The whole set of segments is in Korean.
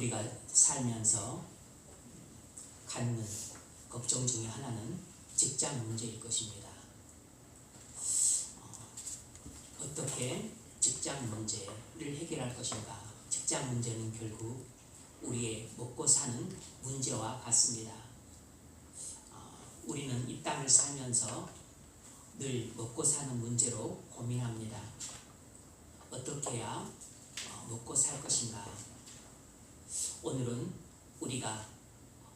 우리가 살면서 갖는 걱정 중에 하나는 직장 문제일 것입니다. 어떻게 직장 문제를 해결할 것인가? 직장 문제는 결국 우리의 먹고 사는 문제와 같습니다. 우리는 이 땅을 살면서 늘 먹고 사는 문제로 고민합니다. 어떻게 해야 먹고 살 것인가? 오늘은 우리가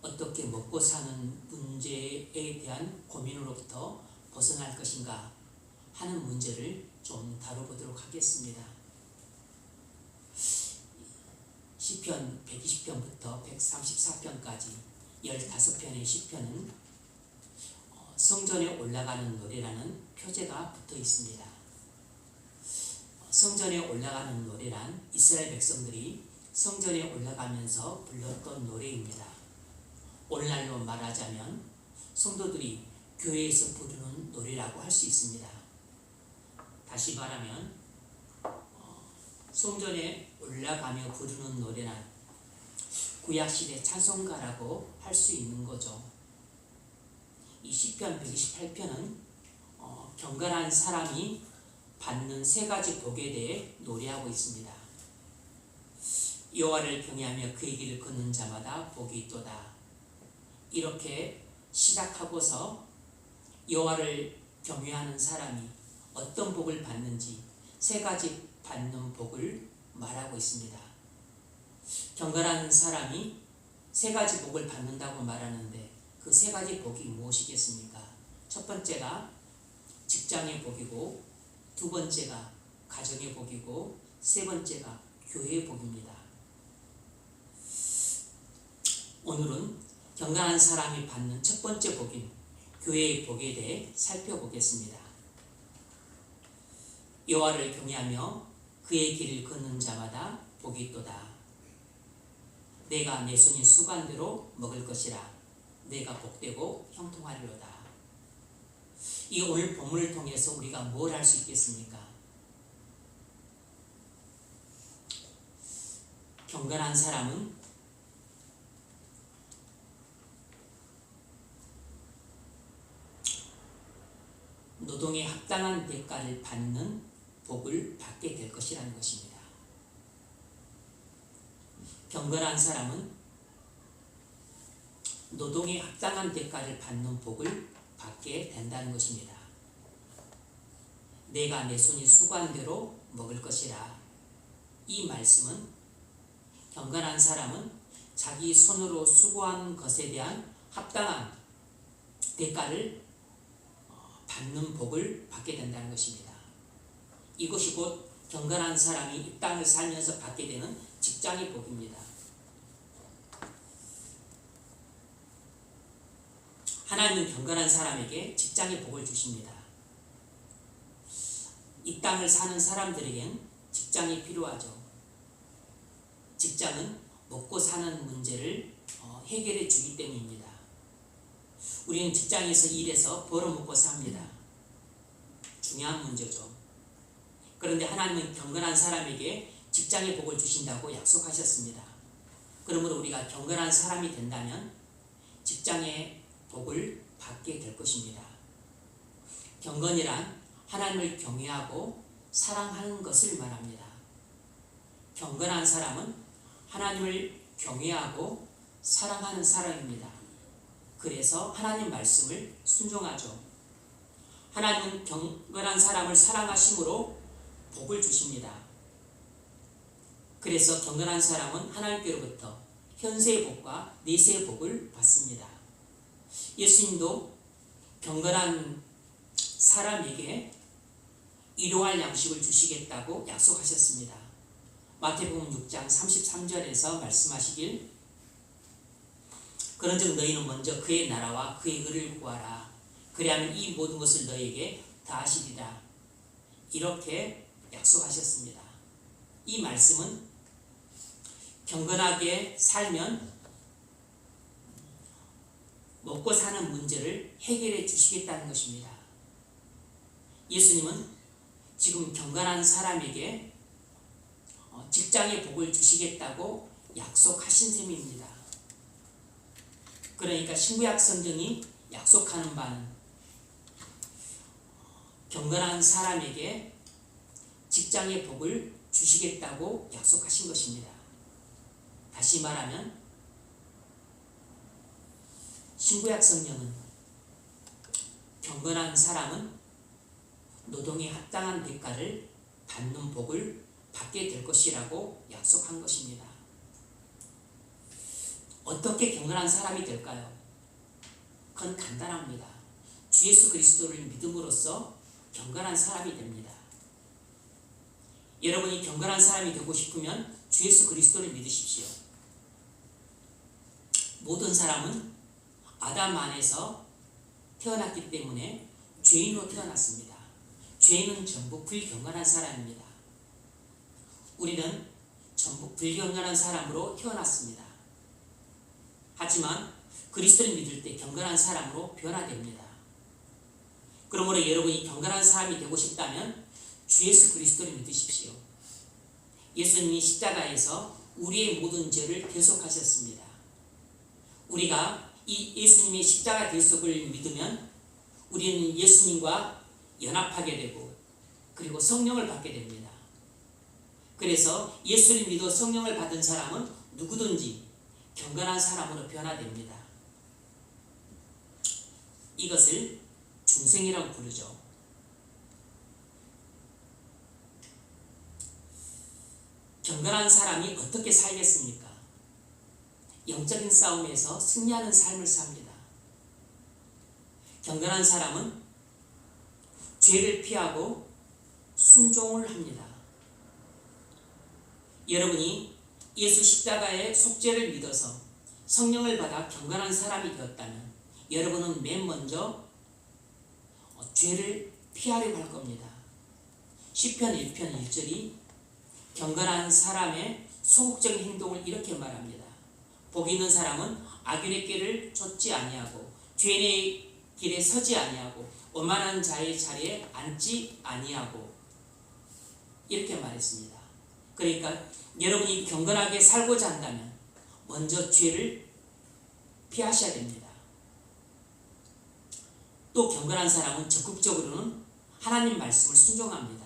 어떻게 먹고 사는 문제에 대한 고민으로부터 벗어날 것인가 하는 문제를 좀 다뤄보도록 하겠습니다. 시편 120편부터 134편까지 15편의 시편은 성전에 올라가는 노래라는 표제가 붙어 있습니다. 성전에 올라가는 노래란 이스라엘 백성들이 성전에 올라가면서 불렀던 노래입니다. 오늘날로 말하자면 성도들이 교회에서 부르는 노래라고 할 수 있습니다. 다시 말하면 성전에 올라가며 부르는 노래란 구약시대 찬송가라고 할 수 있는 거죠. 이 시편 128편은 경건한 사람이 받는 세 가지 복에 대해 노래하고 있습니다. 여호와를 경외하며 그의 길을 걷는 자마다 복이 있도다. 이렇게 시작하고서 여호와를 경외하는 사람이 어떤 복을 받는지 세 가지 받는 복을 말하고 있습니다. 경건한 사람이 세 가지 복을 받는다고 말하는데 그 세 가지 복이 무엇이겠습니까? 첫 번째가 직장의 복이고, 두 번째가 가정의 복이고, 세 번째가 교회의 복입니다. 오늘은 경건한 사람이 받는 첫 번째 복인 교회의 복에 대해 살펴보겠습니다. 여호와를 경외하며 그의 길을 걷는 자마다 복이 있도다. 내가 내 손이 수간대로 먹을 것이라. 내가 복되고 형통하리로다. 이 오늘 본문을 통해서 우리가 뭘 할 수 있겠습니까? 경건한 사람은 노동에 합당한 대가를 받는 복을 받게 될 것이라는 것입니다. 경건한 사람은 노동에 합당한 대가를 받는 복을 받게 된다는 것입니다. 내가 내 손이 수고한대로 먹을 것이라. 이 말씀은 경건한 사람은 자기 손으로 수고한 것에 대한 합당한 대가를 받는 복을 받게 된다는 것입니다. 이것이 곧 경건한 사람이 이 땅을 살면서 받게 되는 직장의 복입니다. 하나님은 경건한 사람에게 직장의 복을 주십니다. 이 땅을 사는 사람들에겐 직장이 필요하죠. 직장은 먹고 사는 문제를 해결해 주기 때문입니다. 우리는 직장에서 일해서 벌어먹고 삽니다. 중요한 문제죠. 그런데 하나님은 경건한 사람에게 직장의 복을 주신다고 약속하셨습니다. 그러므로 우리가 경건한 사람이 된다면 직장의 복을 받게 될 것입니다. 경건이란 하나님을 경외하고 사랑하는 것을 말합니다. 경건한 사람은 하나님을 경외하고 사랑하는 사람입니다. 그래서 하나님 말씀을 순종하죠. 하나님은 경건한 사람을 사랑하심으로 복을 주십니다. 그래서 경건한 사람은 하나님께로부터 현세의 복과 내세의 복을 받습니다. 예수님도 경건한 사람에게 일용할 양식을 주시겠다고 약속하셨습니다. 마태복음 6장 33절에서 말씀하시길, 그런즉 너희는 먼저 그의 나라와 그의 의를 구하라. 그리하면 이 모든 것을 너희에게 다하시리라. 이렇게 약속하셨습니다. 이 말씀은 경건하게 살면 먹고 사는 문제를 해결해 주시겠다는 것입니다. 예수님은 지금 경건한 사람에게 직장의 복을 주시겠다고 약속하신 셈입니다. 그러니까 신구약 성경이 약속하는 바는 경건한 사람에게 직장의 복을 주시겠다고 약속하신 것입니다. 다시 말하면 신구약 성경은 경건한 사람은 노동에 합당한 대가를 받는 복을 받게 될 것이라고 약속한 것입니다. 어떻게 경건한 사람이 될까요? 그건 간단합니다. 주 예수 그리스도를 믿음으로써 경건한 사람이 됩니다. 여러분이 경건한 사람이 되고 싶으면 주 예수 그리스도를 믿으십시오. 모든 사람은 아담 안에서 태어났기 때문에 죄인으로 태어났습니다. 죄인은 전부 불경건한 사람입니다. 우리는 전부 불경건한 사람으로 태어났습니다. 하지만 그리스도를 믿을 때 경건한 사람으로 변화됩니다. 그러므로 여러분이 경건한 사람이 되고 싶다면 주 예수 그리스도를 믿으십시오. 예수님이 십자가에서 우리의 모든 죄를 대속하셨습니다. 우리가 이 예수님의 십자가 대속을 믿으면 우리는 예수님과 연합하게 되고 그리고 성령을 받게 됩니다. 그래서 예수를 믿어 성령을 받은 사람은 누구든지 경건한 사람으로 변화됩니다. 이것을 중생이라고 부르죠. 경건한 사람이 어떻게 살겠습니까? 영적인 싸움에서 승리하는 삶을 삽니다. 경건한 사람은 죄를 피하고 순종을 합니다. 여러분이 예수 십자가의 속죄를 믿어서 성령을 받아 경건한 사람이 되었다면 여러분은 맨 먼저 죄를 피하려고 할 겁니다. 시편 1편 1절이 경건한 사람의 소극적인 행동을 이렇게 말합니다. 복 있는 사람은 악인의 길을 쫓지 아니하고 죄인의 길에 서지 아니하고 오만한 자의 자리에 앉지 아니하고 이렇게 말했습니다. 그러니까 여러분이 경건하게 살고자 한다면 먼저 죄를 피하셔야 됩니다. 또 경건한 사람은 적극적으로는 하나님 말씀을 순종합니다.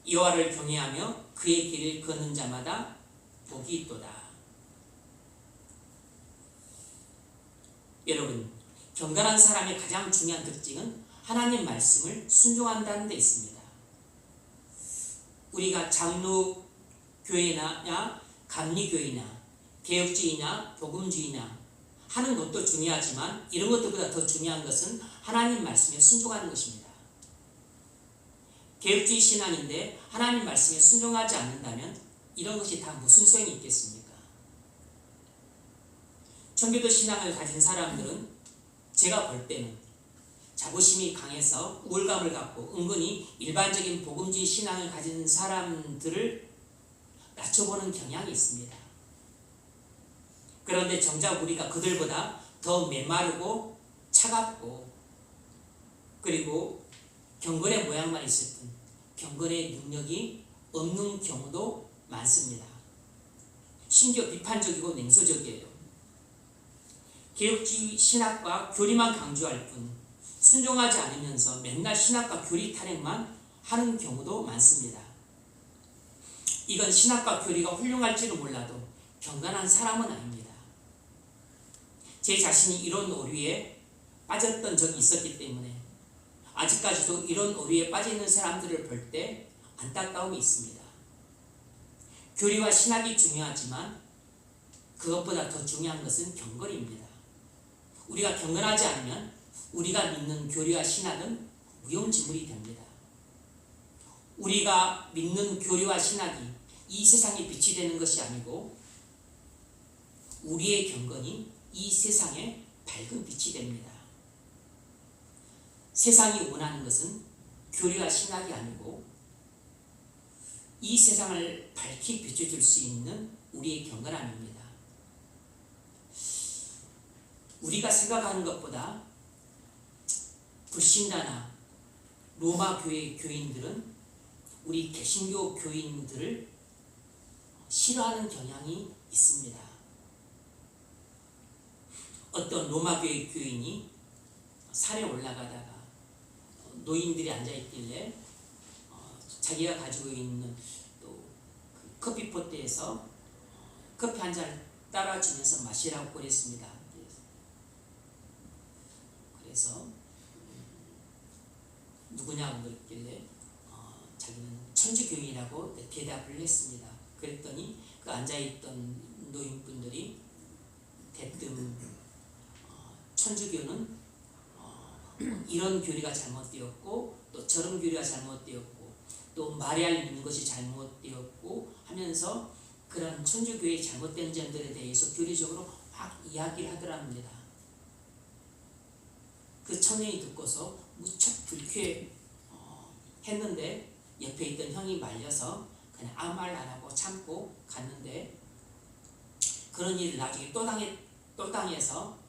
여호와를 경외하며 그의 길을 걷는 자마다 복이 있도다. 여러분, 경건한 사람의 가장 중요한 특징은 하나님 말씀을 순종한다는 데 있습니다. 우리가 장로교회나 감리교회나 개혁주의나 복음주의나 하는 것도 중요하지만 이런 것들보다 더 중요한 것은 하나님 말씀에 순종하는 것입니다. 개혁주의 신앙인데 하나님 말씀에 순종하지 않는다면 이런 것이 다 무슨 소용이 있겠습니까? 청교도 신앙을 가진 사람들은 제가 볼 때는 자부심이 강해서 우월감을 갖고 은근히 일반적인 복음주의 신앙을 가진 사람들을 낮춰보는 경향이 있습니다. 그런데 정작 우리가 그들보다 더 메마르고 차갑고 그리고 경건의 모양만 있을 뿐 경건의 능력이 없는 경우도 많습니다. 심지어 비판적이고 냉소적이에요. 개혁주의 신학과 교리만 강조할 뿐 순종하지 않으면서 맨날 신학과 교리 탄핵만 하는 경우도 많습니다. 이건 신학과 교리가 훌륭할지는 몰라도 경건한 사람은 아닙니다. 제 자신이 이런 오류에 빠졌던 적이 있었기 때문에 아직까지도 이런 오류에 빠져있는 사람들을 볼 때 안타까움이 있습니다. 교리와 신학이 중요하지만 그것보다 더 중요한 것은 경건입니다. 우리가 경건하지 않으면 우리가 믿는 교리와 신학은 무용지물이 됩니다. 우리가 믿는 교리와 신학이 이 세상에 빛이 되는 것이 아니고 우리의 경건이 이 세상에 밝은 빛이 됩니다. 세상이 원하는 것은 교리와 신학이 아니고 이 세상을 밝히 비춰줄 수 있는 우리의 경건함입니다. 우리가 생각하는 것보다 불신자나 로마 교회 교인들은 우리 개신교 교인들을 싫어하는 경향이 있습니다. 어떤 로마 교회 교인이 산에 올라가다가 노인들이 앉아있길래 자기가 가지고 있는 또 커피 포트에서 커피 한 잔을 따라주면서 마시라고 그랬습니다. 그래서 누구냐고 물었길래 자기는 천주교인이라고 대답을 했습니다. 그랬더니 그 앉아있던 노인분들이 대뜸 천주교는 이런 교리가 잘못되었고 또 저런 교리가 잘못되었고 또 마리아를 믿는 것이 잘못되었고 하면서 그런 천주교의 잘못된 점들에 대해서 교리적으로 막 이야기를 하더랍니다. 그 청년이 듣고서 무척 불쾌했는데 옆에 있던 형이 말려서 그냥 아무 말 안 하고 참고 갔는데 그런 일을 나중에 또 당해서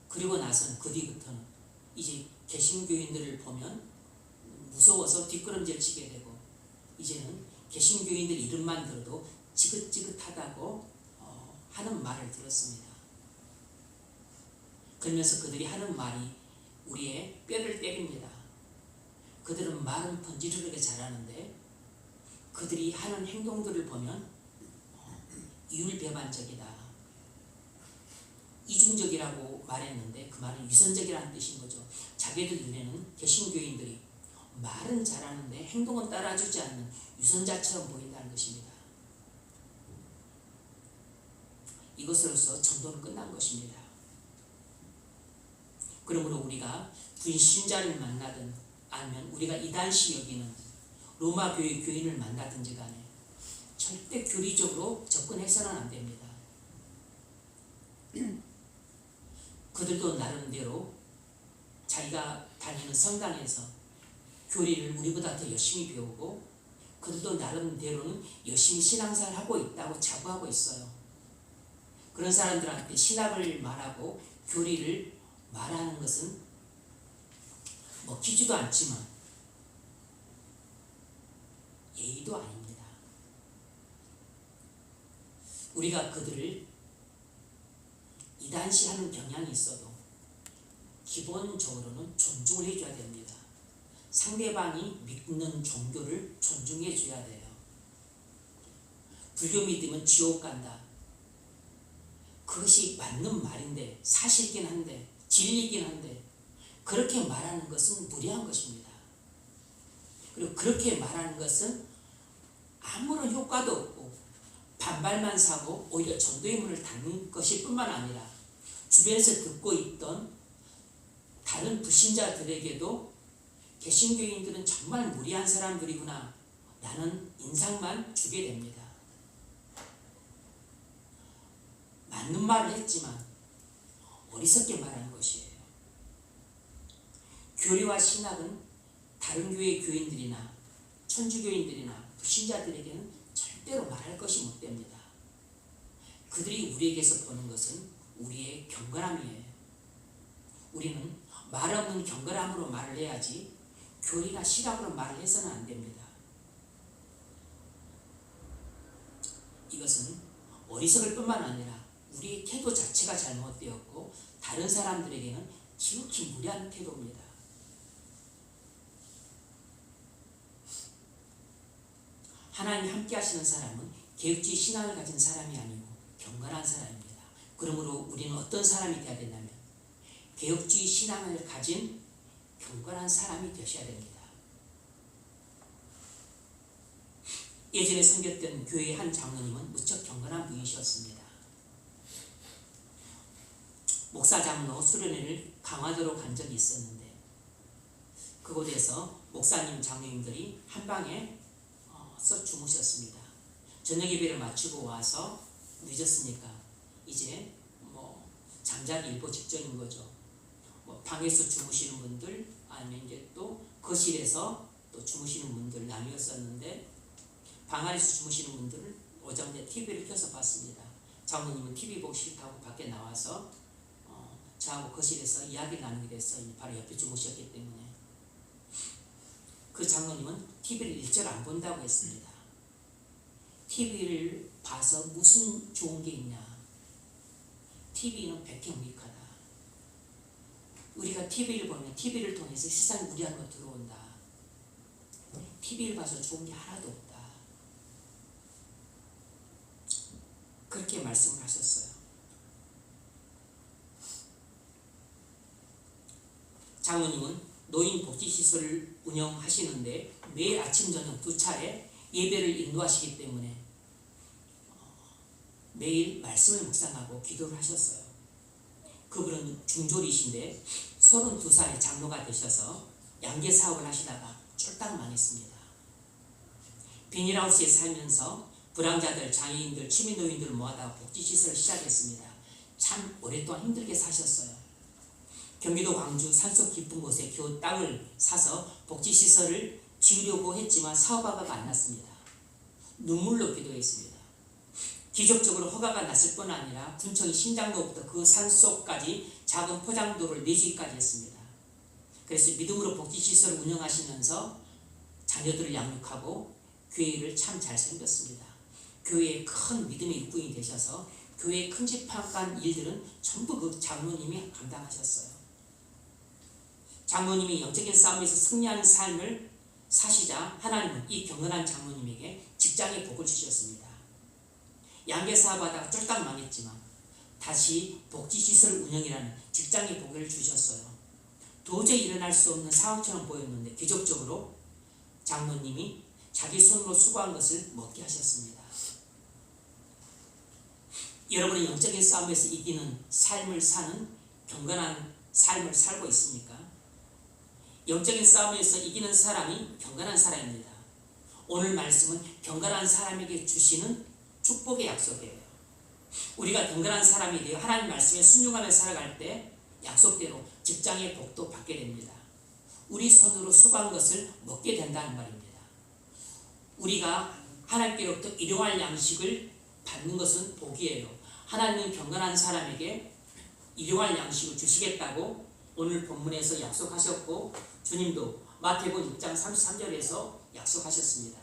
그리고 나서는 그 뒤부터는 이제 개신교인들을 보면 무서워서 뒷걸음질 치게 되고 이제는 개신교인들 이름만 들어도 지긋지긋하다고 하는 말을 들었습니다. 그러면서 그들이 하는 말이 우리의 뼈를 때립니다. 그들은 말은 번지르르게 잘하는데 그들이 하는 행동들을 보면 이율배반적이다. 이중적이라고 말했는데 그 말은 위선적이라는 뜻인 거죠. 자기들 눈에는 개신교인들이 말은 잘하는데 행동은 따라주지 않는 위선자처럼 보인다는 것입니다. 이것으로서 전도는 끝난 것입니다. 그러므로 우리가 불신자를 만나든 아니면 우리가 이단시 여기는 로마 교회 교인을 만나든지 간에 절대 교리적으로 접근해서는 안 됩니다. 그들도 나름대로 자기가 다니는 성당에서 교리를 우리보다 더 열심히 배우고 그들도 나름대로는 열심히 신앙생활을 하고 있다고 자부하고 있어요. 그런 사람들한테 신학을 말하고 교리를 말하는 것은 먹히지도 않지만 예의도 아닙니다. 우리가 그들을 이단시하는 경향이 있어도 기본적으로는 존중을 해줘야 됩니다. 상대방이 믿는 종교를 존중해 줘야 돼요. 불교 믿으면 지옥 간다. 그것이 맞는 말인데 사실이긴 한데 진리이긴 한데 그렇게 말하는 것은 무리한 것입니다. 그리고 그렇게 말하는 것은 아무런 효과도 없고 반발만 사고 오히려 전도의 문을 닫는 것일 뿐만 아니라 주변에서 듣고 있던 다른 불신자들에게도 개신교인들은 정말 무리한 사람들이구나 라는 인상만 주게 됩니다. 맞는 말을 했지만 어리석게 말하는 것이에요. 교리와 신학은 다른 교회 교인들이나 천주교인들이나 불신자들에게는 절대로 말할 것이 못 됩니다. 그들이 우리에게서 보는 것은 우리의 경건함이에요. 우리는 말 없는 경건함으로 말을 해야지 교리나 신학으로 말을 해서는 안 됩니다. 이것은 어리석을 뿐만 아니라 우리의 태도 자체가 잘못되었고 다른 사람들에게는 지극히 무례한 태도입니다. 하나님 함께 하시는 사람은 계획주의 신앙을 가진 사람이 아니고 경건한 사람입니다. 그러므로 우리는 어떤 사람이 되어야 되냐면 개혁주의 신앙을 가진 경건한 사람이 되셔야 됩니다. 예전에 섬겼던 교회의 한 장로님은 무척 경건한 분이셨습니다. 목사 장로 수련회를 강화도로 간 적이 있었는데 그곳에서 목사님 장로님들이 한 방에 썩 주무셨습니다. 저녁 예배를 마치고 와서 늦었으니까 이제 잠자기 일보 직전인 거죠. 방에서 주무시는 분들 아니면 이제 또 거실에서 또 주무시는 분들 나뉘었었는데 방 안에서 주무시는 분들은 오전에 TV를 켜서 봤습니다. 장모님은 TV 보기 싫다고 밖에 나와서 저하고 거실에서 이야기를 나누게 됐어요. 바로 옆에 주무셨기 때문에. 그 장로님은 TV를 일절 안 본다고 했습니다. TV를 봐서 무슨 좋은 게 있냐? TV는 백행무익하다. 우리가 TV를 보면 TV를 통해서 세상 무리한 거 들어온다. TV를 봐서 좋은 게 하나도 없다. 그렇게 말씀을 하셨어요. 장로님은 노인복지시설을 운영하시는데 매일 아침 저녁 2차례 예배를 인도하시기 때문에 매일 말씀을 묵상하고 기도를 하셨어요. 그분은 중졸이신데 32살에 장로가 되셔서 양계 사업을 하시다가 쫄딱 망했습니다. 비닐하우스에 살면서 불황자들, 장애인들, 취미노인들을 모아다가 복지시설을 시작했습니다. 참 오랫동안 힘들게 사셨어요. 경기도 광주 산속 깊은 곳에 겨우 땅을 사서 복지시설을 지으려고 했지만 사업허가가 안 났습니다. 눈물로 기도했습니다. 기적적으로 허가가 났을 뿐 아니라 군청이 신장로부터 그 산속까지 작은 포장도를 내주기까지 했습니다. 그래서 믿음으로 복지시설을 운영하시면서 자녀들을 양육하고 교회를 참 잘 섬겼습니다. 교회에 큰 믿음의 일꾼이 되셔서 교회에 큼직한 일들은 전부 그 장로님이 감당하셨어요. 장로님이 영적인 싸움에서 승리하는 삶을 사시자 하나님은 이 경건한 장로님에게 직장의 복을 주셨습니다. 양계 사업하다가 쫄딱 망했지만 다시 복지시설 운영이라는 직장의 복을 주셨어요. 도저히 일어날 수 없는 상황처럼 보였는데 기적적으로 장로님이 자기 손으로 수고한 것을 먹게 하셨습니다. 여러분은 영적인 싸움에서 이기는 삶을 사는 경건한 삶을 살고 있습니까? 영적인 싸움에서 이기는 사람이 경건한 사람입니다. 오늘 말씀은 경건한 사람에게 주시는 축복의 약속이에요. 우리가 경건한 사람이 되어 하나님 말씀에 순종하며 살아갈 때 약속대로 직장의 복도 받게 됩니다. 우리 손으로 수고한 것을 먹게 된다는 말입니다. 우리가 하나님께로부터 일용할 양식을 받는 것은 복이에요. 하나님은 경건한 사람에게 일용할 양식을 주시겠다고 오늘 본문에서 약속하셨고 주님도 마태복음 6장 33절에서 약속하셨습니다.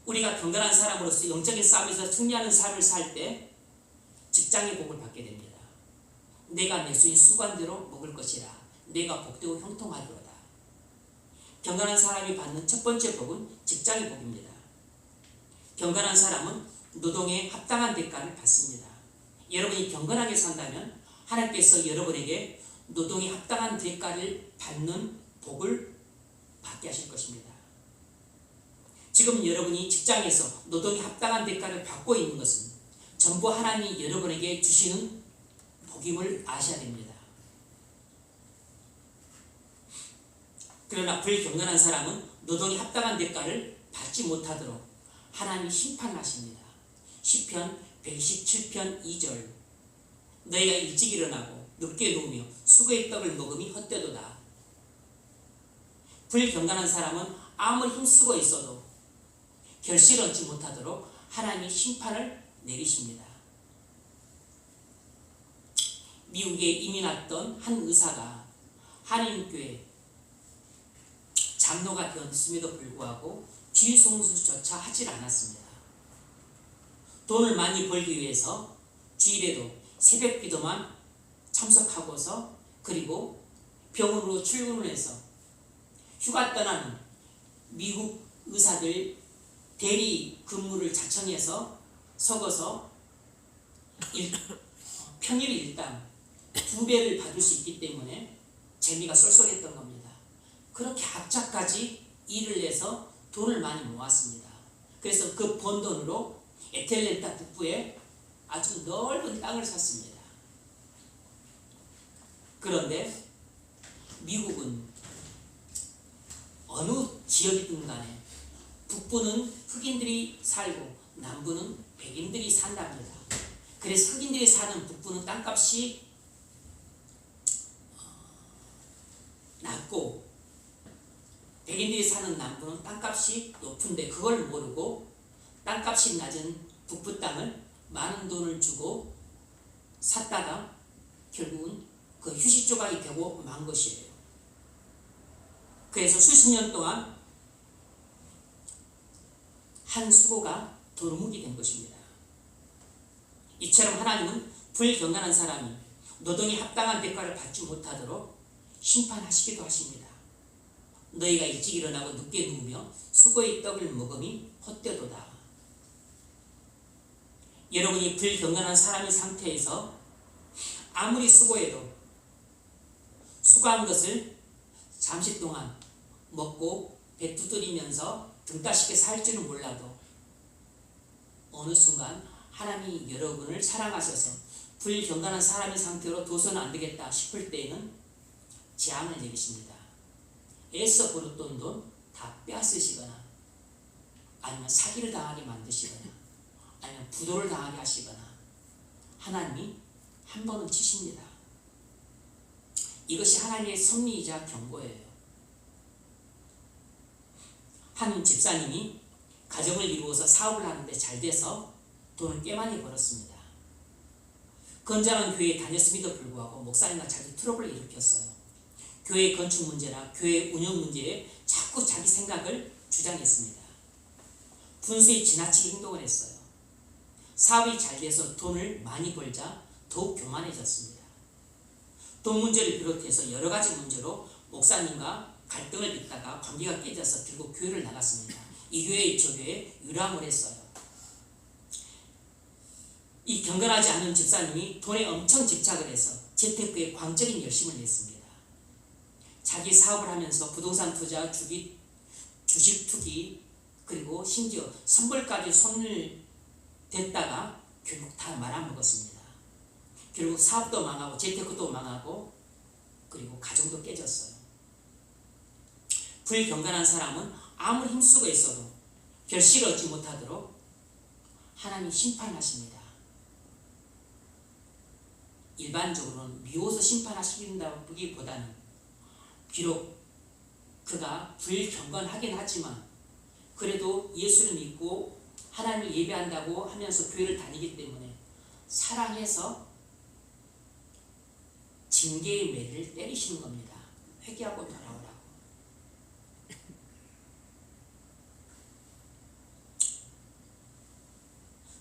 우리가 경건한 사람으로서 영적인 싸움에서 승리하는 삶을 살 때 직장의 복을 받게 됩니다. 내가 내 수인 수관대로 먹을 것이라 내가 복되고 형통하리로다. 경건한 사람이 받는 첫 번째 복은 직장의 복입니다. 경건한 사람은 노동에 합당한 대가를 받습니다. 여러분이 경건하게 산다면 하나님께서 여러분에게 노동에 합당한 대가를 받는 복을 받게 하실 것입니다. 지금 여러분이 직장에서 노동에 합당한 대가를 받고 있는 것은 전부 하나님이 여러분에게 주시는 복임을 아셔야 됩니다. 그러나 불경건한 사람은 노동에 합당한 대가를 받지 못하도록 하나님이 심판하십니다. 시편 117편 2절 너희가 일찍 일어나고 늦게 누우며 수고의 떡을 먹음이 헛되도다. 불경건한 사람은 아무리 힘쓰고 있어도 결실을 얻지 못하도록 하나님이 심판을 내리십니다. 미국에 이민 왔던 한 의사가 한인교회 장로가 되었음에도 불구하고 주일 성수조차 하질 않았습니다. 돈을 많이 벌기 위해서 주일에도 새벽 기도만 참석하고서 그리고 병원으로 출근을 해서 휴가 떠나는 미국 의사들 대리 근무를 자청해서 서거서 평일 일당 2배를 받을 수 있기 때문에 재미가 쏠쏠했던 겁니다. 그렇게 악착까지 일을 해서 돈을 많이 모았습니다. 그래서 그 번 돈으로 애틀랜타 북부에 아주 넓은 땅을 샀습니다. 그런데 미국은 어느 지역이든 간에 북부는 흑인들이 살고 남부는 백인들이 산답니다. 그래서 흑인들이 사는 북부는 땅값이 낮고 백인들이 사는 남부는 땅값이 높은데 그걸 모르고 땅값이 낮은 북부 땅을 많은 돈을 주고 샀다가 결국은 그 휴식 조각이 되고 만 것이에요. 그래서 수십 년 동안 한 수고가 도루묵이 된 것입니다. 이처럼 하나님은 불경건한 사람이 노동에 합당한 대가를 받지 못하도록 심판하시기도 하십니다. 너희가 일찍 일어나고 늦게 누우며 수고의 떡을 먹음이 헛되도다. 여러분이 불경건한 사람의 상태에서 아무리 수고해도 수고한 것을 잠시 동안 먹고 배 두드리면서 등 따숩게 살 줄은 몰라도 어느 순간 하나님이 여러분을 사랑하셔서 불경건한 사람의 상태로 둬서는 안 되겠다 싶을 때에는 재앙을 내리십니다. 애써 벌었던 돈 다 빼앗으시거나 아니면 사기를 당하게 만드시거나 아니면 부도를 당하게 하시거나 하나님이 한 번은 치십니다. 이것이 하나님의 섭리이자 경고예요. 한 집사님이 가정을 이루어서 사업을 하는데 잘 돼서 돈을 꽤 많이 벌었습니다. 건전한 교회에 다녔음에도 불구하고 목사님과 자주 트러블을 일으켰어요. 교회 건축 문제나 교회 운영 문제에 자꾸 자기 생각을 주장했습니다. 분수에 지나치게 행동을 했어요. 사업이 잘 돼서 돈을 많이 벌자 더욱 교만해졌습니다. 돈 문제를 비롯해서 여러 가지 문제로 목사님과 갈등을 빚다가 관계가 깨져서 결국 교회를 나갔습니다. 이 교회 저 교회에 유람을 했어요. 이 경건하지 않은 집사님이 돈에 엄청 집착을 해서 재테크에 광적인 열심을 냈습니다. 자기 사업을 하면서 부동산 투자, 주식 투기, 그리고 심지어 선불까지 손을 댔다가 결국 다 말아먹었습니다. 결국 사업도 망하고 재테크도 망하고 그리고 가정도 깨졌어요. 불경건한 사람은 아무리 힘쓰고 있어도 결실을 얻지 못하도록 하나님이 심판하십니다. 일반적으로는 미워서 심판하신다기보다는 비록 그가 불경건하긴 하지만 그래도 예수를 믿고 하나님을 예배한다고 하면서 교회를 다니기 때문에 사랑해서 징계의 매를 때리시는 겁니다. 회개하고 돌아오라고.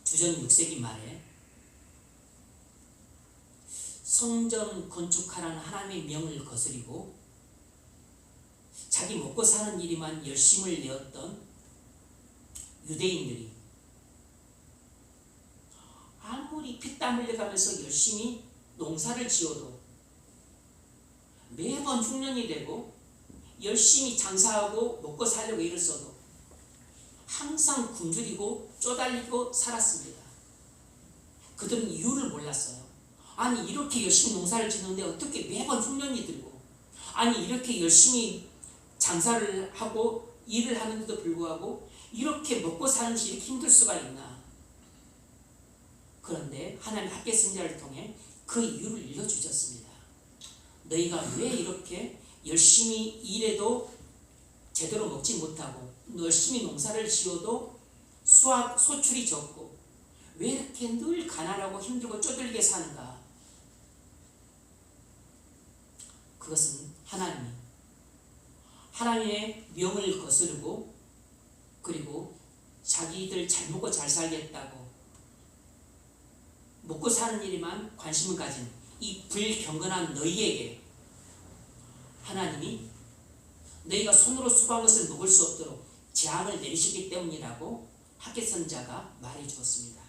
주전 6세기 말에 성전 건축하라는 하나님의 명을 거스리고 자기 먹고 사는 일에만 열심을 내었던 유대인들이 아무리 피땀 흘려가면서 열심히 농사를 지어도 매번 흉년이 되고 열심히 장사하고 먹고 살려고 애를 써도 항상 굶주리고 쪼달리고 살았습니다. 그들은 이유를 몰랐어요. 아니 이렇게 열심히 농사를 짓는데 어떻게 매번 흉년이 들고 아니 이렇게 열심히 장사를 하고 일을 하는데도 불구하고 이렇게 먹고 사는 것이 이렇게 힘들 수가 있나. 그런데 하나님 학계 선자를 통해 그 이유를 일러주셨습니다. 너희가 왜 이렇게 열심히 일해도 제대로 먹지 못하고 열심히 농사를 지어도 소출이 적고 왜 이렇게 늘 가난하고 힘들고 쪼들게 사는가. 그것은 하나님의 명을 거스르고 그리고 자기들 잘 먹고 잘 살겠다고 먹고 사는 일에만 관심을 가진 이 불경건한 너희에게 하나님이 너희가 손으로 수고한 것을 먹을 수 없도록 재앙을 내리시기 때문이라고 학계 선자가 말해 주었습니다.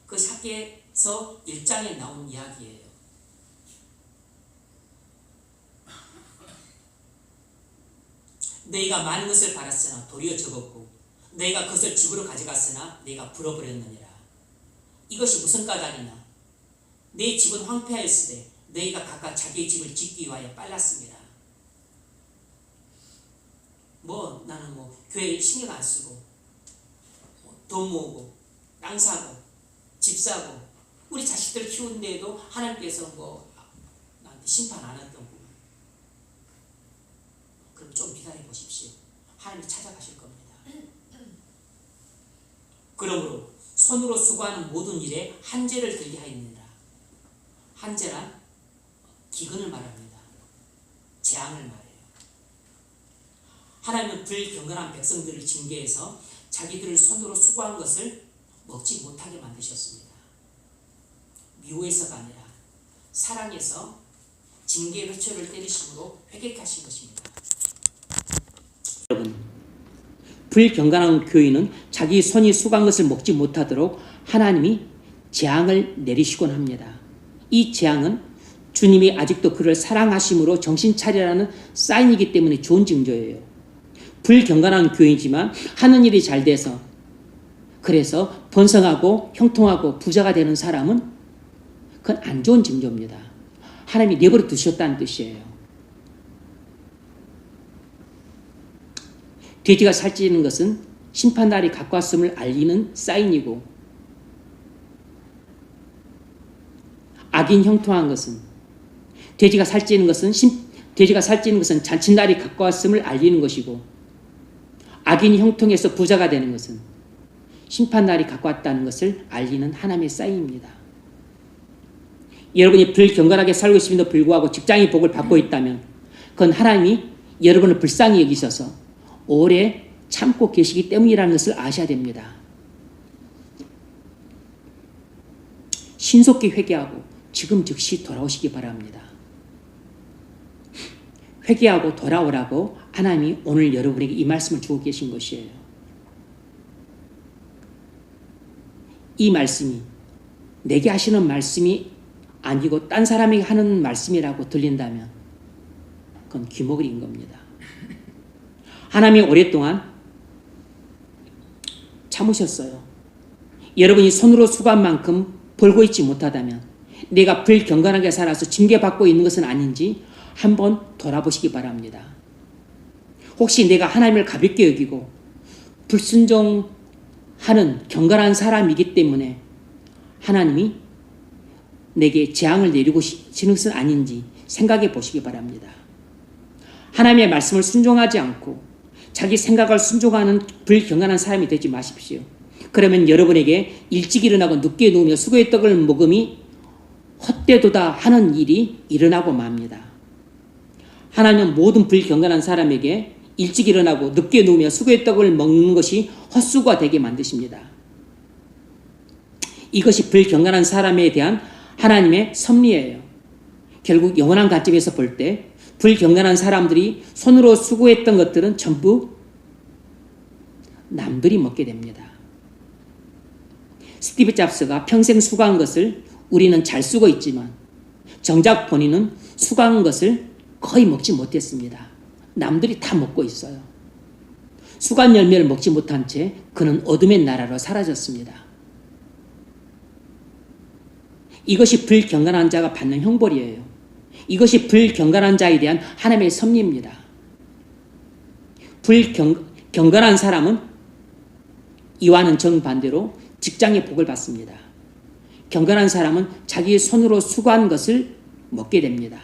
그것이 학계서 1장에 나온 이야기예요. 너희가 많은 것을 바랐으나 도리어 적었고 너희가 그것을 집으로 가져갔으나 너희가 불어버렸느니라. 이것이 무슨 까닭이냐. 내 집은 황폐하였으되 너희가 각각 자기의 집을 짓기 위하여 빨랐습니다. 나는 교회에 신경 안 쓰고 돈 모으고 땅 사고 집 사고 우리 자식들 키우는데도 하나님께서 나한테 심판 안 했던 그럼 좀 기다려 보십시오. 하나님이 찾아가실 겁니다. 그러므로 손으로 수고하는 모든 일에 한죄를 들게 하였느니라. 한죄란 기근을 말합니다. 재앙을 말해요. 하나님은 불경건한 백성들을 징계해서 자기들을 손으로 수고한 것을 먹지 못하게 만드셨습니다. 미워해서가 아니라 사랑해서 징계 회초를 때리심으로 회개하신 것입니다. 여러분, 불경건한 교인은 자기 손이 수고한 것을 먹지 못하도록 하나님이 재앙을 내리시곤 합니다. 이 재앙은 주님이 아직도 그를 사랑하심으로 정신 차리라는 사인이기 때문에 좋은 징조예요. 불경건한 교인이지만 하는 일이 잘 돼서 그래서 번성하고 형통하고 부자가 되는 사람은 그건 안 좋은 징조입니다. 하나님이 내버려 두셨다는 뜻이에요. 돼지가 살찌는 것은 심판날이 가까웠음을 알리는 사인이고, 악인 형통한 것은 돼지가 살찌는 것은 잔칫날이 가까웠음을 알리는 것이고, 악인이 형통해서 부자가 되는 것은 심판날이 가까웠다는 것을 알리는 하나님의 사인입니다. 여러분이 불경건하게 살고 있음에도 불구하고 직장의 복을 받고 있다면 그건 하나님이 여러분을 불쌍히 여기셔서 오래 참고 계시기 때문이라는 것을 아셔야 됩니다. 신속히 회개하고 지금 즉시 돌아오시기 바랍니다. 회개하고 돌아오라고 하나님이 오늘 여러분에게 이 말씀을 주고 계신 것이에요. 이 말씀이 내게 하시는 말씀이 아니고 딴 사람에게 하는 말씀이라고 들린다면 그건 귀목을 인 겁니다. 하나님이 오랫동안 참으셨어요. 여러분이 손으로 수고한 만큼 벌고 있지 못하다면 내가 불경건하게 살아서 징계받고 있는 것은 아닌지 한번 돌아보시기 바랍니다. 혹시 내가 하나님을 가볍게 여기고 불순종하는 경건한 사람이기 때문에 하나님이 내게 재앙을 내리고 시는 것은 아닌지 생각해 보시기 바랍니다. 하나님의 말씀을 순종하지 않고 자기 생각을 순종하는 불경건한 사람이 되지 마십시오. 그러면 여러분에게 일찍 일어나고 늦게 누우며 수고의 떡을 먹음이 헛되도다 하는 일이 일어나고 맙니다. 하나님은 모든 불경건한 사람에게 일찍 일어나고 늦게 누우며 수고의 떡을 먹는 것이 헛수고가 되게 만드십니다. 이것이 불경건한 사람에 대한 하나님의 섭리예요. 결국 영원한 관점에서 볼 때 불경건한 사람들이 손으로 수고했던 것들은 전부 남들이 먹게 됩니다. 스티브 잡스가 평생 수고한 것을 우리는 잘 쓰고 있지만 정작 본인은 수고한 것을 거의 먹지 못했습니다. 남들이 다 먹고 있어요. 수고한 열매를 먹지 못한 채 그는 어둠의 나라로 사라졌습니다. 이것이 불경건한 자가 받는 형벌이에요. 이것이 불경건한 자에 대한 하나님의 섭리입니다. 경건한 사람은 이와는 정반대로 직장의 복을 받습니다. 경건한 사람은 자기 손으로 수고한 것을 먹게 됩니다.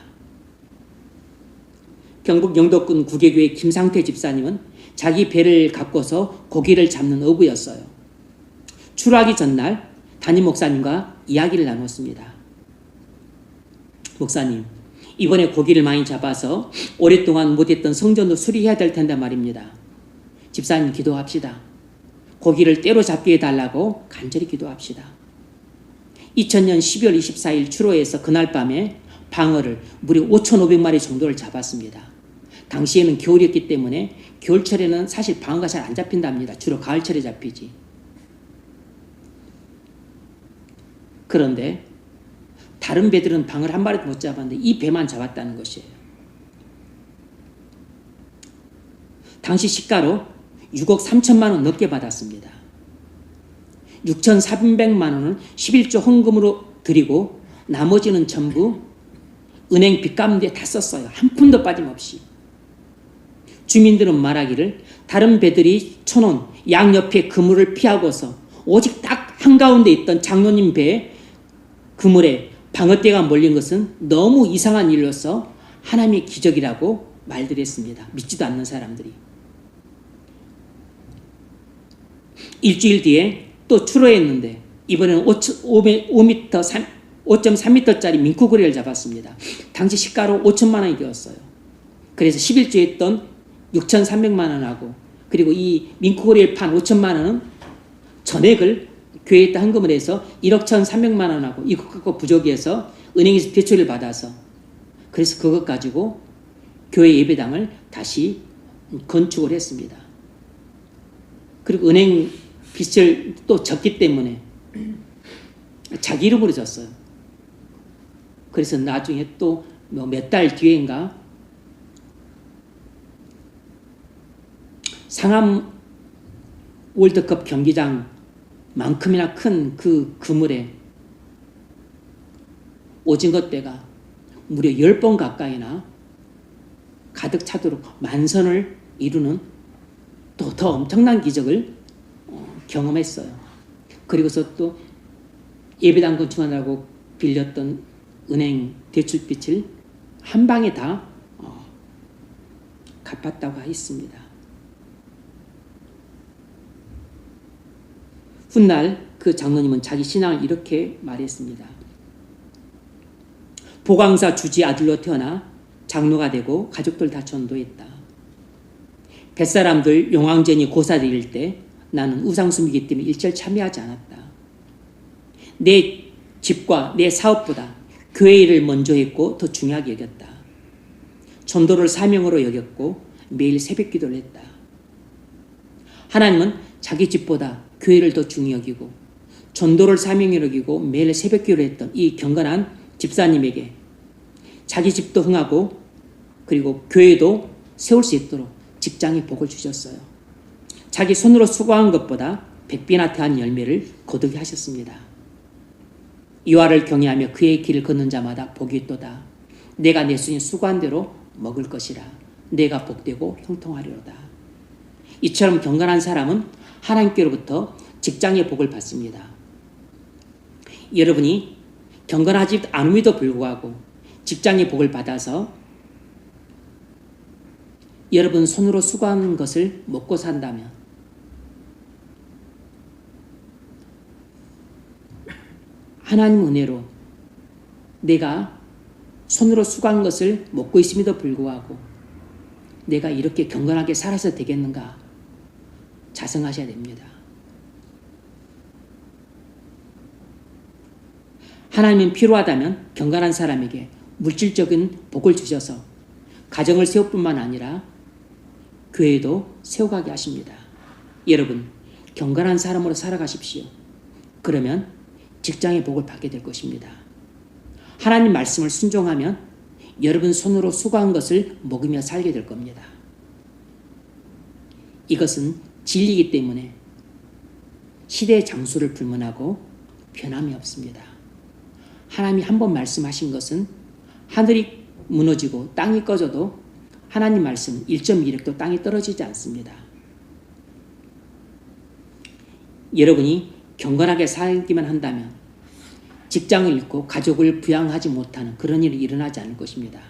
경북 영덕군 구계교회 김상태 집사님은 자기 배를 갖고서 고기를 잡는 어부였어요. 출하기 전날 담임 목사님과 이야기를 나눴습니다. 목사님, 이번에 고기를 많이 잡아서 오랫동안 못했던 성전도 수리해야 될 텐데 말입니다. 집사님 기도합시다. 고기를 때로 잡게 해달라고 간절히 기도합시다. 2000년 12월 24일 출호해서 그날 밤에 방어를 무려 5,500마리 정도를 잡았습니다. 당시에는 겨울이었기 때문에 겨울철에는 사실 방어가 잘 안 잡힌답니다. 주로 가을철에 잡히지. 그런데 다른 배들은 방어를 한 마리도 못 잡았는데 이 배만 잡았다는 것이에요. 당시 시가로 6억 3천만 원 넘게 받았습니다. 6,400만 원은 11조 헌금으로 드리고 나머지는 전부 은행 빚갚는 데 다 썼어요. 한 푼도 빠짐없이. 주민들은 말하기를 다른 배들이 쳐놓은 양옆에 그물을 피하고서 오직 딱 한가운데 있던 장로님 배에 그물에 방어떼가 몰린 것은 너무 이상한 일로서 하나님의 기적이라고 말들 했습니다. 믿지도 않는 사람들이. 일주일 뒤에 또 출호했는데 이번에는 5.3m짜리 민쿠고리를 잡았습니다. 당시 시가로 5천만 원이 되었어요. 그래서 11주에 했던 6,300만 원하고 그리고 이 민쿠고리를 판 5천만 원은 전액을 교회에 헌금을 해서 1억 1,300만 원하고 이것 갖고 부족이 해서 은행에서 대출을 받아서 그래서 그것 가지고 교회 예배당을 다시 건축을 했습니다. 그리고 은행 빚을 또 졌기 때문에 자기 이름으로 졌어요. 그래서 나중에 또 몇 달 뒤인가 상암 월드컵 경기장만큼이나 큰 그 그물에 오징어 떼가 무려 10번 가까이나 가득 차도록 만선을 이루는 또 더 엄청난 기적을 경험했어요. 그리고서 또 예배당 건축하느라고 빌렸던 은행 대출빚을 한 방에 다 갚았다고 했습니다. 훗날 그 장로님은 자기 신앙을 이렇게 말했습니다. 보광사 주지 아들로 태어나 장로가 되고 가족들 다 전도했다. 뱃사람들 용왕전이 고사드릴 때 나는 우상숭배이기 때문에 일절 참여하지 않았다. 내 집과 내 사업보다 교회 일을 먼저 했고 더 중요하게 여겼다. 전도를 사명으로 여겼고 매일 새벽 기도를 했다. 하나님은 자기 집보다 교회를 더 중히 여기고 전도를 사명으로 여기고 매일 새벽 기도를 했던 이 경건한 집사님에게 자기 집도 흥하고 그리고 교회도 세울 수 있도록 직장의 복을 주셨어요. 자기 손으로 수고한 것보다 100배나 더한 열매를 거두게 하셨습니다. 여호와를 경외하며 그의 길을 걷는 자마다 복이 있도다. 내가 내 손이 수고한 대로 먹을 것이라. 내가 복되고 형통하리로다. 이처럼 경건한 사람은 하나님께로부터 직장의 복을 받습니다. 여러분이 경건하지 않음에도 불구하고 직장의 복을 받아서 여러분 손으로 수고한 것을 먹고 산다면 하나님 은혜로 내가 손으로 수고한 것을 먹고 있음에도 불구하고 내가 이렇게 경건하게 살아서 되겠는가 자성하셔야 됩니다. 하나님은 필요하다면 경건한 사람에게 물질적인 복을 주셔서 가정을 세울 뿐만 아니라 교회도 세워가게 하십니다. 여러분 경건한 사람으로 살아가십시오. 그러면 직장의 복을 받게 될 것입니다. 하나님 말씀을 순종하면 여러분 손으로 수고한 것을 먹으며 살게 될 겁니다. 이것은 진리이기 때문에 시대의 장소를 불문하고 변함이 없습니다. 하나님이 한 번 말씀하신 것은 하늘이 무너지고 땅이 꺼져도 하나님 말씀은 1.2력도 땅에 떨어지지 않습니다. 여러분이 경건하게 살기만 한다면 직장을 잃고 가족을 부양하지 못하는 그런 일이 일어나지 않을 것입니다.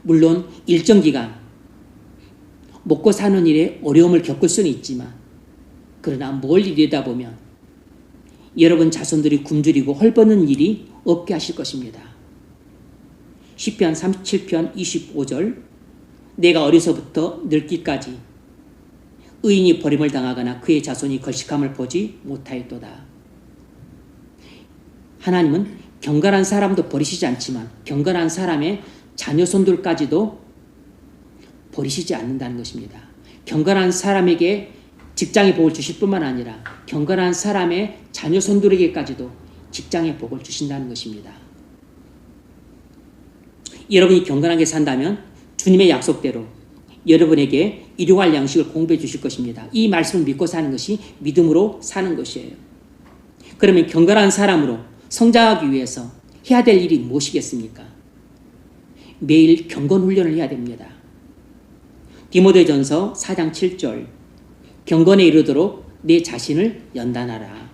물론 일정 기간 먹고 사는 일에 어려움을 겪을 수는 있지만 그러나 멀리 이르다 보면 여러분 자손들이 굶주리고 헐벗는 일이 없게 하실 것입니다. 시편 37편 25절 내가 어려서부터 늙기까지 의인이 버림을 당하거나 그의 자손이 걸식함을 보지 못하였도다. 하나님은 경건한 사람도 버리시지 않지만 경건한 사람의 자녀손들까지도 버리시지 않는다는 것입니다. 경건한 사람에게 직장의 복을 주실 뿐만 아니라 경건한 사람의 자녀손들에게까지도 직장의 복을 주신다는 것입니다. 여러분이 경건하게 산다면 주님의 약속대로 여러분에게 일용할 양식을 공급해 주실 것입니다. 이 말씀을 믿고 사는 것이 믿음으로 사는 것이에요. 그러면 경건한 사람으로 성장하기 위해서 해야 될 일이 무엇이겠습니까? 매일 경건 훈련을 해야 됩니다. 디모데전서 4장 7절 경건에 이르도록 내 자신을 연단하라.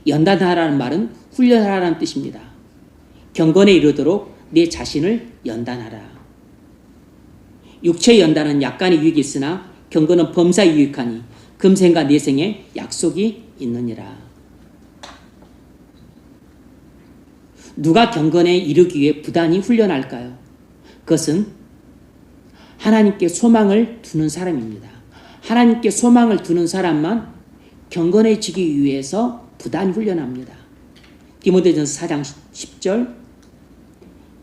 연단하라는 말은 훈련하라는 뜻입니다. 경건에 이르도록 내 자신을 연단하라. 육체의 연단은 약간의 유익이 있으나 경건은 범사에 유익하니 금생과 내생에 약속이 있느니라. 누가 경건에 이르기 위해 부단히 훈련할까요? 그것은 하나님께 소망을 두는 사람입니다. 하나님께 소망을 두는 사람만 경건해지기 위해서 부단히 훈련합니다. 디모데전서 4장 10절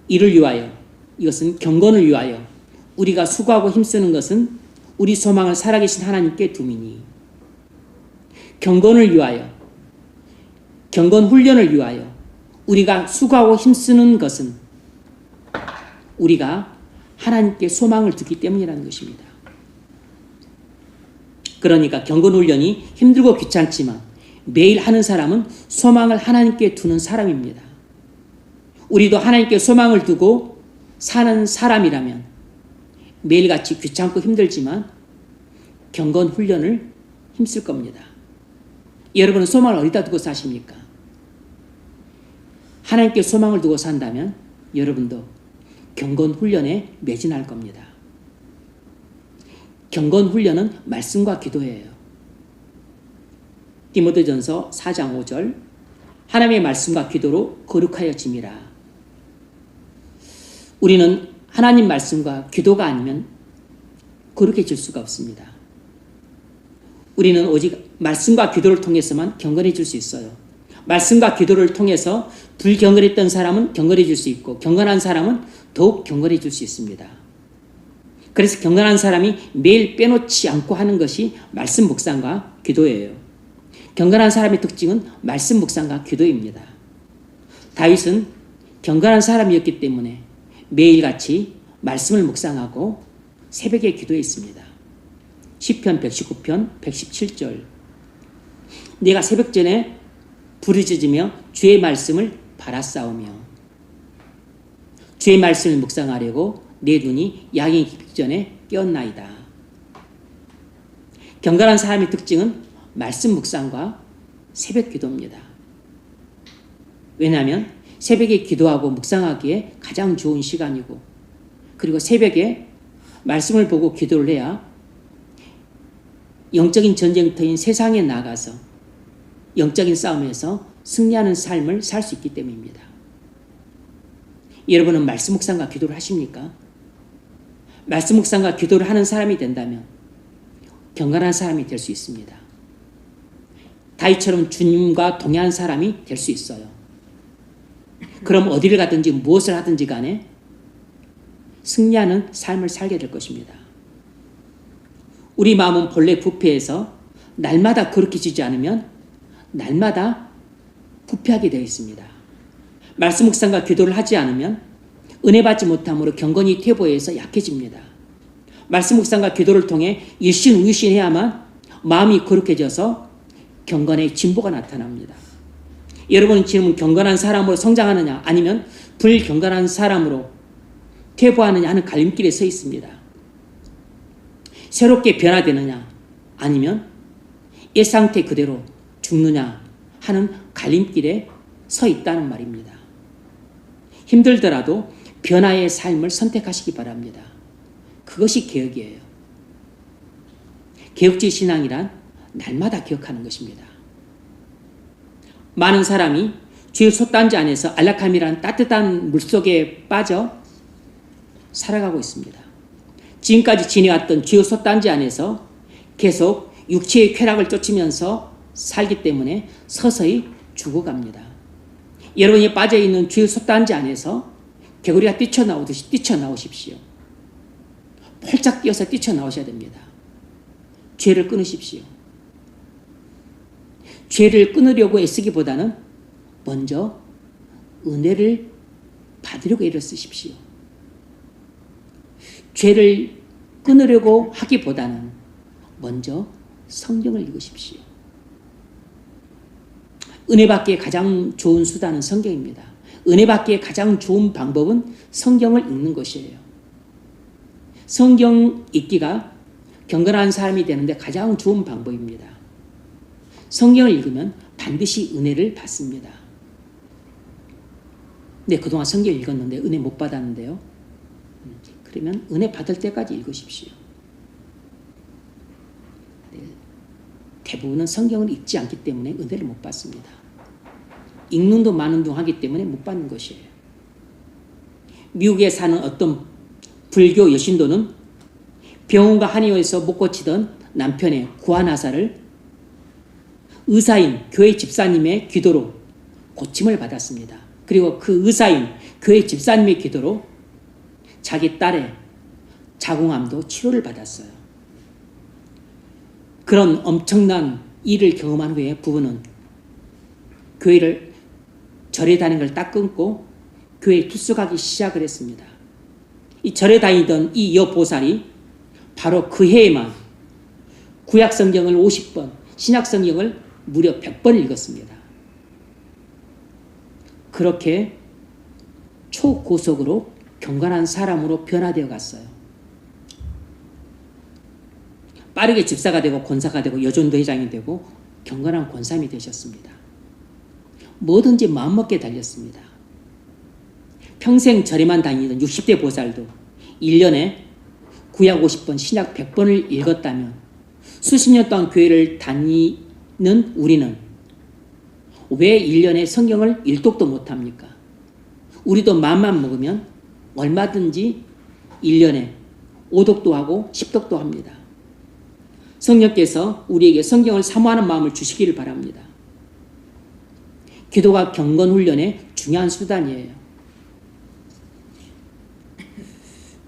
이를 위하여, 이것은 경건을 위하여 우리가 수고하고 힘쓰는 것은 우리 소망을 살아계신 하나님께 둠이니, 경건을 위하여, 경건 훈련을 위하여 우리가 수고하고 힘쓰는 것은 우리가 하나님께 소망을 두기 때문이라는 것입니다. 그러니까 경건 훈련이 힘들고 귀찮지만 매일 하는 사람은 소망을 하나님께 두는 사람입니다. 우리도 하나님께 소망을 두고 사는 사람이라면 매일같이 귀찮고 힘들지만 경건 훈련을 힘쓸 겁니다. 여러분은 소망을 어디다 두고 사십니까? 하나님께 소망을 두고 산다면 여러분도 경건 훈련에 매진할 겁니다. 경건 훈련은 말씀과 기도예요. 디모데전서 4장 5절 하나님의 말씀과 기도로 거룩하여짐이라. 우리는 하나님 말씀과 기도가 아니면 거룩해질 수가 없습니다. 우리는 오직 말씀과 기도를 통해서만 경건해질 수 있어요. 말씀과 기도를 통해서 불경건했던 사람은 경건해질 수 있고 경건한 사람은 더욱 경건해질 수 있습니다. 그래서 경건한 사람이 매일 빼놓지 않고 하는 것이 말씀 묵상과 기도예요. 경건한 사람의 특징은 말씀 묵상과 기도입니다. 다윗은 경건한 사람이었기 때문에 매일같이 말씀을 묵상하고 새벽에 기도했습니다. 시편 119편 117절 내가 새벽전에 부르짖으며 주의 말씀을 바라싸우며, 주의 말씀을 묵상하려고 내 눈이 야경이 깊기 전에 깨었나이다. 경건한 사람의 특징은 말씀 묵상과 새벽 기도입니다. 왜냐하면 새벽에 기도하고 묵상하기에 가장 좋은 시간이고, 그리고 새벽에 말씀을 보고 기도를 해야 영적인 전쟁터인 세상에 나가서 영적인 싸움에서 승리하는 삶을 살 수 있기 때문입니다. 여러분은 말씀 묵상과 기도를 하십니까? 말씀 묵상과 기도를 하는 사람이 된다면 경건한 사람이 될 수 있습니다. 다윗처럼 주님과 동행한 사람이 될 수 있어요. 그럼 어디를 가든지 무엇을 하든지 간에 승리하는 삶을 살게 될 것입니다. 우리 마음은 본래 부패해서 날마다 거룩해지지 않으면 날마다 부패하게 되어 있습니다. 말씀 묵상과 기도를 하지 않으면 은혜 받지 못함으로 경건이 퇴보해서 약해집니다. 말씀 묵상과 기도를 통해 일신우유신해야만 마음이 거룩해져서 경건의 진보가 나타납니다. 여러분은 지금 경건한 사람으로 성장하느냐 아니면 불경건한 사람으로 퇴보하느냐 하는 갈림길에 서 있습니다. 새롭게 변화되느냐 아니면 옛 상태 그대로 죽느냐 하는 갈림길에 서 있다는 말입니다. 힘들더라도 변화의 삶을 선택하시기 바랍니다. 그것이 개혁이에요. 개혁주의 신앙이란 날마다 기억하는 것입니다. 많은 사람이 주의 솥단지 안에서 안락함이란 따뜻한 물속에 빠져 살아가고 있습니다. 지금까지 지내왔던 주의 솥단지 안에서 계속 육체의 쾌락을 쫓으면서 살기 때문에 서서히 죽어갑니다. 여러분이 빠져있는 주의 솥단지 안에서 개구리가 뛰쳐나오듯이 뛰쳐나오십시오. 펄짝 뛰어서 뛰쳐나오셔야 됩니다. 죄를 끊으십시오. 죄를 끊으려고 애쓰기보다는 먼저 은혜를 받으려고 애를 쓰십시오. 죄를 끊으려고 하기보다는 먼저 성경을 읽으십시오. 은혜 받기에 가장 좋은 수단은 성경입니다. 은혜 받기에 가장 좋은 방법은 성경을 읽는 것이에요. 성경 읽기가 경건한 사람이 되는데 가장 좋은 방법입니다. 성경을 읽으면 반드시 은혜를 받습니다. 네, 그동안 성경 읽었는데 은혜 못 받았는데요. 그러면 은혜 받을 때까지 읽으십시오. 네, 대부분은 성경을 읽지 않기 때문에 은혜를 못 받습니다. 읽는 둥 마는 둥 하기 때문에 못 받는 것이에요. 미국에 사는 어떤 불교 여신도는 병원과 한의원에서 못 고치던 남편의 구안화사를 의사인 교회 집사님의 기도로 고침을 받았습니다. 그리고 그 의사인 교회 집사님의 기도로 자기 딸의 자궁암도 치료를 받았어요. 그런 엄청난 일을 경험한 후에 부부는 교회를 절에 다니는 걸 딱 끊고 교회에 투숙하기 시작을 했습니다. 이 절에 다니던 이 여보살이 바로 그 해에만 구약성경을 50번, 신약성경을 무려 100번 읽었습니다. 그렇게 초고속으로 경건한 사람으로 변화되어 갔어요. 빠르게 집사가 되고 권사가 되고 여전도 회장이 되고 경건한 권사님이 되셨습니다. 뭐든지 마음먹게 달렸습니다. 평생 절에만 다니던 60대 보살도 1년에 구약 50번, 신약 100번을 읽었다면 수십 년 동안 교회를 다니는 우리는 왜 1년에 성경을 1독도 못합니까? 우리도 마음만 먹으면 얼마든지 1년에 5독도 하고 10독도 합니다. 성령께서 우리에게 성경을 사모하는 마음을 주시기를 바랍니다. 기도가 경건훈련의 중요한 수단이에요.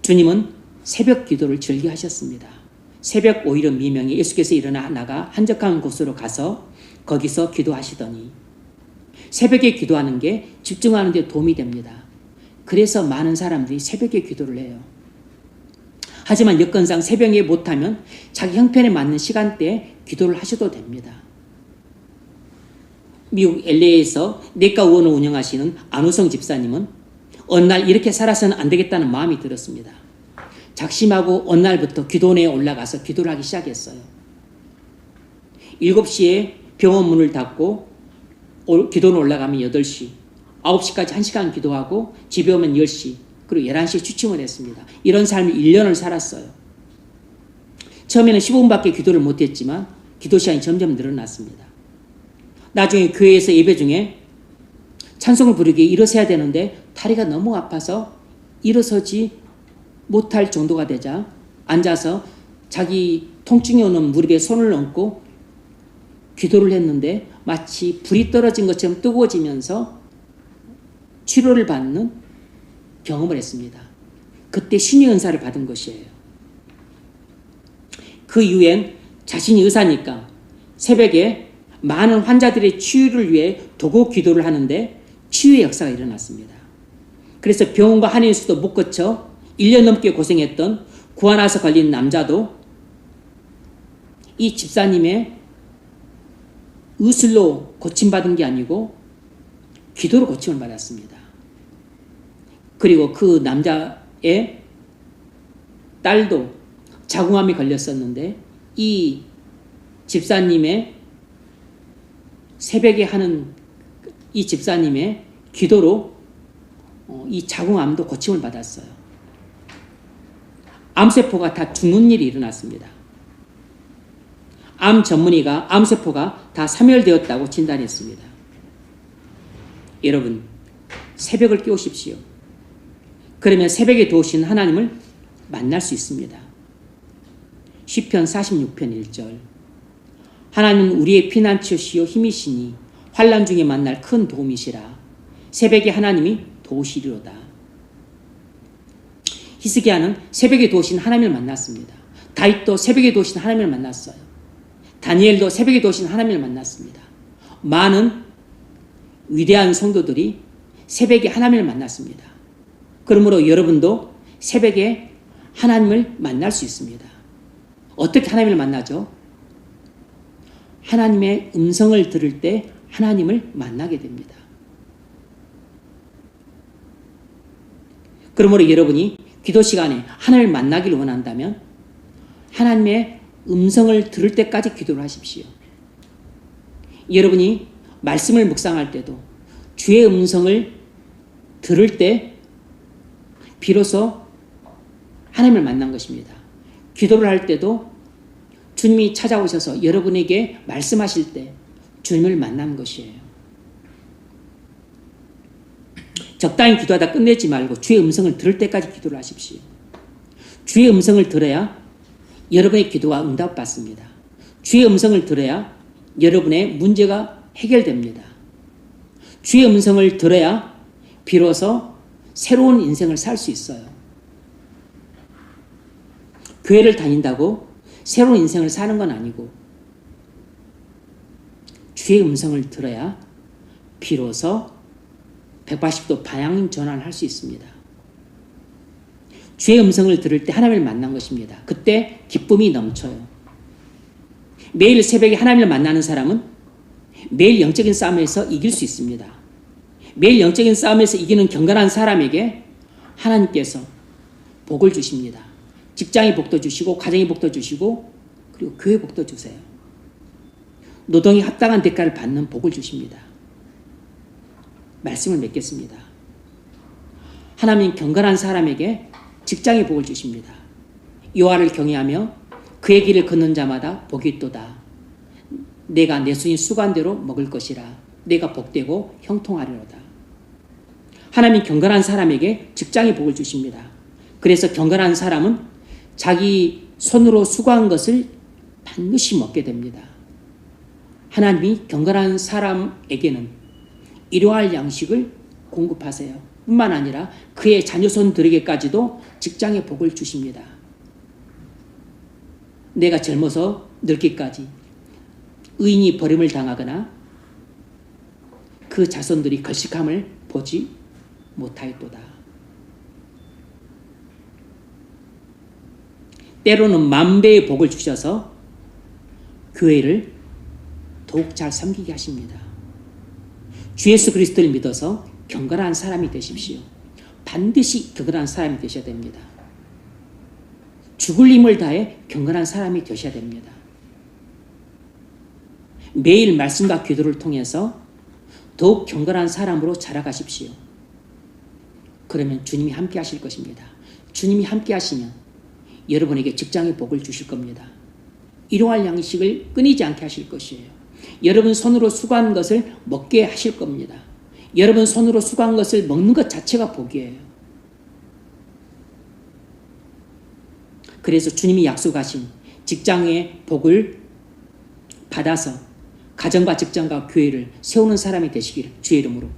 주님은 새벽 기도를 즐겨하셨습니다. 새벽 오히려 미명에 예수께서 일어나 나가 한적한 곳으로 가서 거기서 기도하시더니 새벽에 기도하는 게 집중하는 데 도움이 됩니다. 그래서 많은 사람들이 새벽에 기도를 해요. 하지만 여건상 새벽에 못하면 자기 형편에 맞는 시간대에 기도를 하셔도 됩니다. 미국 LA에서 내과 의원을 운영하시는 안우성 집사님은 어느 날 이렇게 살아서는 안 되겠다는 마음이 들었습니다. 작심하고 어느 날부터 기도원에 올라가서 기도를 하기 시작했어요. 7시에 병원 문을 닫고 기도원 올라가면 8시, 9시까지 1시간 기도하고 집에 오면 10시, 그리고 11시에 취침을 했습니다. 이런 삶을 1년을 살았어요. 처음에는 15분밖에 기도를 못했지만 기도 시간이 점점 늘어났습니다. 나중에 교회에서 예배 중에 찬송을 부르기에 일어서야 되는데 다리가 너무 아파서 일어서지 못할 정도가 되자 앉아서 자기 통증이 오는 무릎에 손을 얹고 기도를 했는데 마치 불이 떨어진 것처럼 뜨거워지면서 치료를 받는 경험을 했습니다. 그때 신의 은사를 받은 것이에요. 그 이후엔 자신이 의사니까 새벽에 많은 환자들의 치유를 위해 도고 기도를 하는데 치유의 역사가 일어났습니다. 그래서 병원과 한의원수도 못 거쳐 1년 넘게 고생했던 구안와서 걸린 남자도 이 집사님의 의술로 고침받은 게 아니고 기도로 고침을 받았습니다. 그리고 그 남자의 딸도 자궁암이 걸렸었는데 이 집사님의 새벽에 하는 이 집사님의 기도로 이 자궁암도 고침을 받았어요. 암세포가 다 죽는 일이 일어났습니다. 암 전문의가 암세포가 다 사멸되었다고 진단했습니다. 여러분, 새벽을 깨우십시오. 그러면 새벽에 도우신 하나님을 만날 수 있습니다. 시편 46편 1절 하나님은 우리의 피난처시요 힘이시니 환난 중에 만날 큰 도움이시라. 새벽에 하나님이 도우시리로다. 히스기야는 새벽에 도우신 하나님을 만났습니다. 다윗도 새벽에 도우신 하나님을 만났어요. 다니엘도 새벽에 도우신 하나님을 만났습니다. 많은 위대한 성도들이 새벽에 하나님을 만났습니다. 그러므로 여러분도 새벽에 하나님을 만날 수 있습니다. 어떻게 하나님을 만나죠? 하나님의 음성을 들을 때 하나님을 만나게 됩니다. 그러므로 여러분이 기도 시간에 하나님을 만나기를 원한다면 하나님의 음성을 들을 때까지 기도를 하십시오. 여러분이 말씀을 묵상할 때도 주의 음성을 들을 때 비로소 하나님을 만난 것입니다. 기도를 할 때도 주님이 찾아오셔서 여러분에게 말씀하실 때 주님을 만난 것이에요. 적당히 기도하다 끝내지 말고 주의 음성을 들을 때까지 기도를 하십시오. 주의 음성을 들어야 여러분의 기도가 응답받습니다. 주의 음성을 들어야 여러분의 문제가 해결됩니다. 주의 음성을 들어야 비로소 새로운 인생을 살 수 있어요. 교회를 다닌다고 새로운 인생을 사는 건 아니고 주의 음성을 들어야 비로소 180도 방향 전환을 할 수 있습니다. 주의 음성을 들을 때 하나님을 만난 것입니다. 그때 기쁨이 넘쳐요. 매일 새벽에 하나님을 만나는 사람은 매일 영적인 싸움에서 이길 수 있습니다. 매일 영적인 싸움에서 이기는 경건한 사람에게 하나님께서 복을 주십니다. 직장의 복도 주시고 가정의 복도 주시고 그리고 교회 복도 주세요. 노동이 합당한 대가를 받는 복을 주십니다. 말씀을 맺겠습니다. 하나님 경건한 사람에게 직장의 복을 주십니다. 여호와를 경외하며 그의 길을 걷는 자마다 복이 있도다. 내가 내 손이 수간대로 먹을 것이라. 내가 복되고 형통하리로다. 하나님 경건한 사람에게 직장의 복을 주십니다. 그래서 경건한 사람은 자기 손으로 수고한 것을 반드시 먹게 됩니다. 하나님이 경건한 사람에게는 일용할 양식을 공급하세요. 뿐만 아니라 그의 자녀손들에게까지도 직장의 복을 주십니다. 내가 젊어서 늙기까지 의인이 버림을 당하거나 그 자손들이 걸식함을 보지 못하였도다. 때로는 만배의 복을 주셔서 교회를 더욱 잘 섬기게 하십니다. 주 예수 그리스도를 믿어서 경건한 사람이 되십시오. 반드시 경건한 사람이 되셔야 됩니다. 죽을 힘을 다해 경건한 사람이 되셔야 됩니다. 매일 말씀과 기도를 통해서 더욱 경건한 사람으로 자라가십시오. 그러면 주님이 함께 하실 것입니다. 주님이 함께 하시면 여러분에게 직장의 복을 주실 겁니다. 일용할 양식을 끊이지 않게 하실 것이에요. 여러분 손으로 수고한 것을 먹게 하실 겁니다. 여러분 손으로 수고한 것을 먹는 것 자체가 복이에요. 그래서 주님이 약속하신 직장의 복을 받아서 가정과 직장과 교회를 세우는 사람이 되시기를 주의 이름으로